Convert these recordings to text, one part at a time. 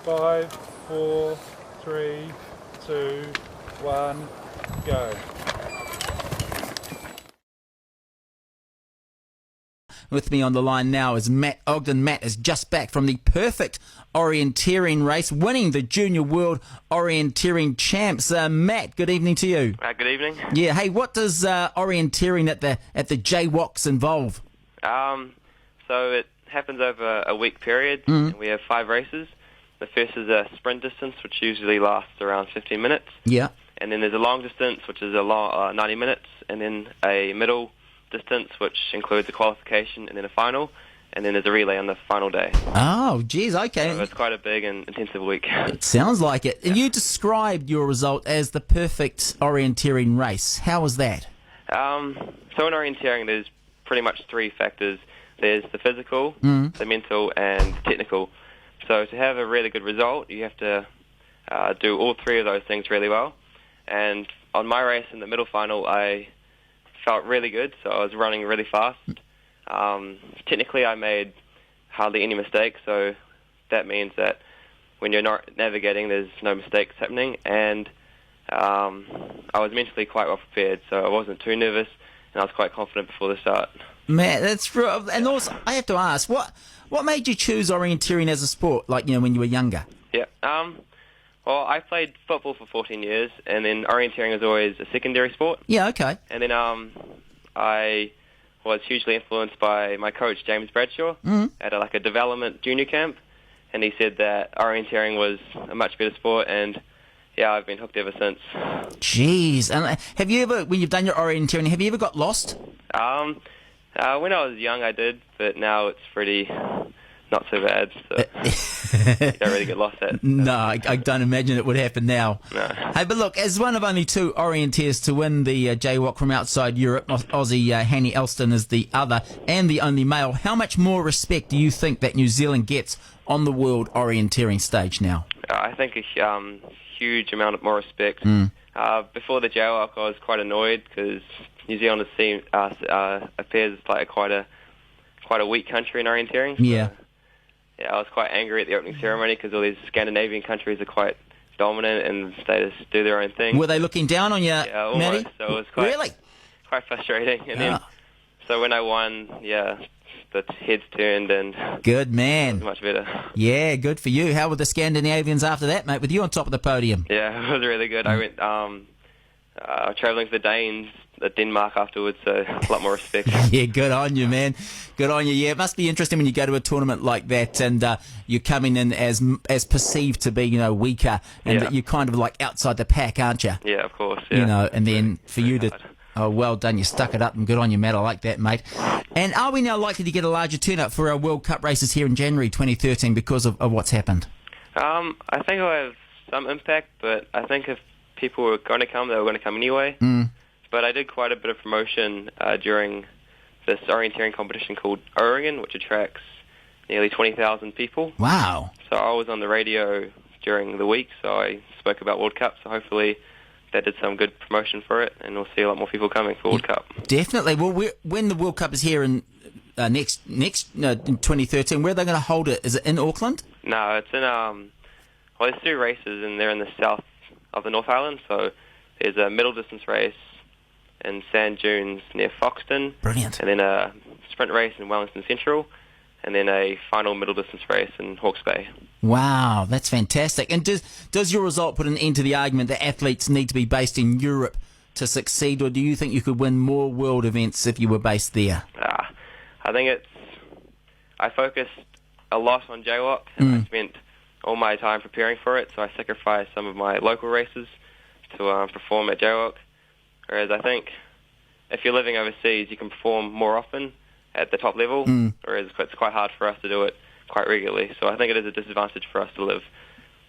5, 4, 3, 2, 1, go. With me on the line now is Matt Ogden. Matt is just back from the perfect orienteering race, winning the Junior World Orienteering Champs. Matt, good evening to you. Good evening. Yeah, hey, what does orienteering at the JWOCs involve? So it happens over a week period, and we have 5 races. The first is a sprint distance, which usually lasts around 15 minutes. Yeah. And then there's a long distance, which is 90 minutes, and then a middle distance, which includes a qualification and then a final, and then there's a relay on the final day. Oh, geez, okay. So it's quite a big and intensive week. It sounds like it. And you described your result as the perfect orienteering race. How was that? So in orienteering, there's pretty much 3 factors. There's the physical, the mental, and the technical. So to have a really good result, you have to do all 3 of those things really well. And on my race in the middle final, I felt really good, so I was running really fast. Technically, I made hardly any mistakes, so that means that when you're not navigating, there's no mistakes happening. And I was mentally quite well prepared, so I wasn't too nervous, and I was quite confident before the start. Man, that's true. And also, I have to ask, what made you choose orienteering as a sport, like, when you were younger? Yeah. Well, I played football for 14 years, and then orienteering was always a secondary sport. Yeah, okay. And then I was hugely influenced by my coach, James Bradshaw, at a development junior camp, and he said that orienteering was a much better sport, and yeah, I've been hooked ever since. Jeez. And have you ever, when you've done your orienteering, have you ever got lost? When I was young, I did, but now it's pretty not so bad. So you don't really get lost at. No, I don't imagine it would happen now. No. Hey, but look, as one of only 2 orienteers to win the JWOC from outside Europe, Aussie Hanny Elston is the other, and the only male, how much more respect do you think that New Zealand gets on the world orienteering stage now? I think a huge amount of more respect. Before the JWOC, I was quite annoyed because New Zealand appears like quite a weak country in orienteering. So, yeah. Yeah, I was quite angry at the opening ceremony because all these Scandinavian countries are quite dominant and they just do their own thing. Were they looking down on you, yeah, almost. Matty? So it was quite, really? Quite frustrating. And then, so when I won, yeah, the heads turned and good man. It was much better. Yeah, good for you. How were the Scandinavians after that, mate, with you on top of the podium? Yeah, it was really good. I went travelling to the Danes, Denmark afterwards, so a lot more respect. Yeah, good on you, man. Good on you. Yeah, it must be interesting when you go to a tournament like that and you're coming in as perceived to be, weaker, and that you're kind of like outside the pack, aren't you? Yeah, of course. Yeah. And then for you to, oh, well done, you stuck it up, and good on you, Matt. I like that, mate. And are we now likely to get a larger turnout for our World Cup races here in January 2013 because of what's happened? I think I'll have some impact, but I think if people were going to come, they were going to come anyway. But I did quite a bit of promotion during this orienteering competition called O-Ringen, which attracts nearly 20,000 people. Wow. So I was on the radio during the week, so I spoke about World Cup, so hopefully that did some good promotion for it, and we'll see a lot more people coming for World Cup. Definitely. Well, when the World Cup is here in in 2013, where are they going to hold it? Is it in Auckland? No, it's in, there's 2 races, and they're in the south of the North Island, so there's a middle distance race in sand dunes near Foxton. Brilliant. And then a sprint race in Wellington Central, and then a final middle distance race in Hawke's Bay. Wow, that's fantastic. And does your result put an end to the argument that athletes need to be based in Europe to succeed, or do you think you could win more world events if you were based there? I think I focused a lot on JWOC, and I spent all my time preparing for it, so I sacrificed some of my local races to perform at JWOC. Whereas I think if you're living overseas, you can perform more often at the top level, whereas it's quite hard for us to do it quite regularly. So I think it is a disadvantage for us to live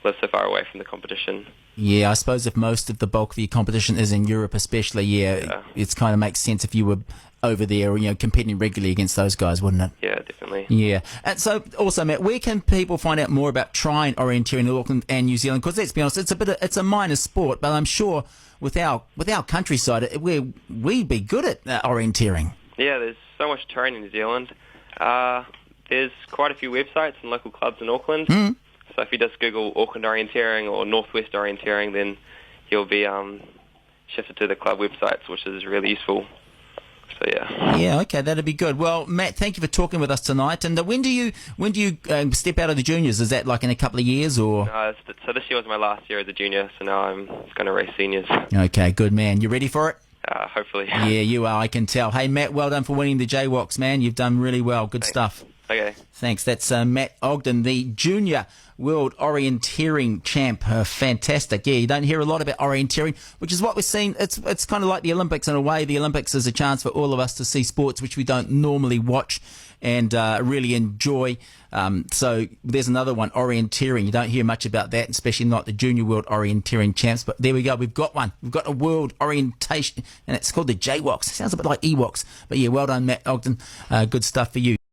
so far away from the competition. Yeah, I suppose if most of the bulk of your competition is in Europe especially, it kind of makes sense if you were over there, competing regularly against those guys, wouldn't it? Yeah, definitely. Yeah. And so, also, Matt, where can people find out more about trying orienteering in Auckland and New Zealand? Because let's be honest, it's a minor sport, but I'm sure with our countryside, we'd be good at orienteering. Yeah, there's so much terrain in New Zealand. There's quite a few websites and local clubs in Auckland. So So if you just Google Auckland Orienteering or Northwest Orienteering, then you'll be shifted to the club websites, which is really useful. So yeah. Yeah, okay, that'd be good. Well, Matt, thank you for talking with us tonight. And when do you step out of the juniors? Is that like in a couple of years or? So this year was my last year as a junior, so now I'm going to race seniors. Okay, good man. You ready for it? Hopefully. Yeah, you are. I can tell. Hey, Matt, well done for winning the JWOCs, man. You've done really well. Good stuff. Okay. Thanks. That's Matt Ogden, the junior World Orienteering Champ. Fantastic. Yeah, you don't hear a lot about orienteering, which is what we're seeing. It's kind of like the Olympics in a way. The Olympics is a chance for all of us to see sports which we don't normally watch and really enjoy. So there's another one, orienteering. You don't hear much about that, especially not the Junior World Orienteering Champs. But there we go. We've got one. We've got a World Orientation, and it's called the JWOCs. Sounds a bit like EWOCs. But yeah, well done, Matt Ogden. Good stuff for you.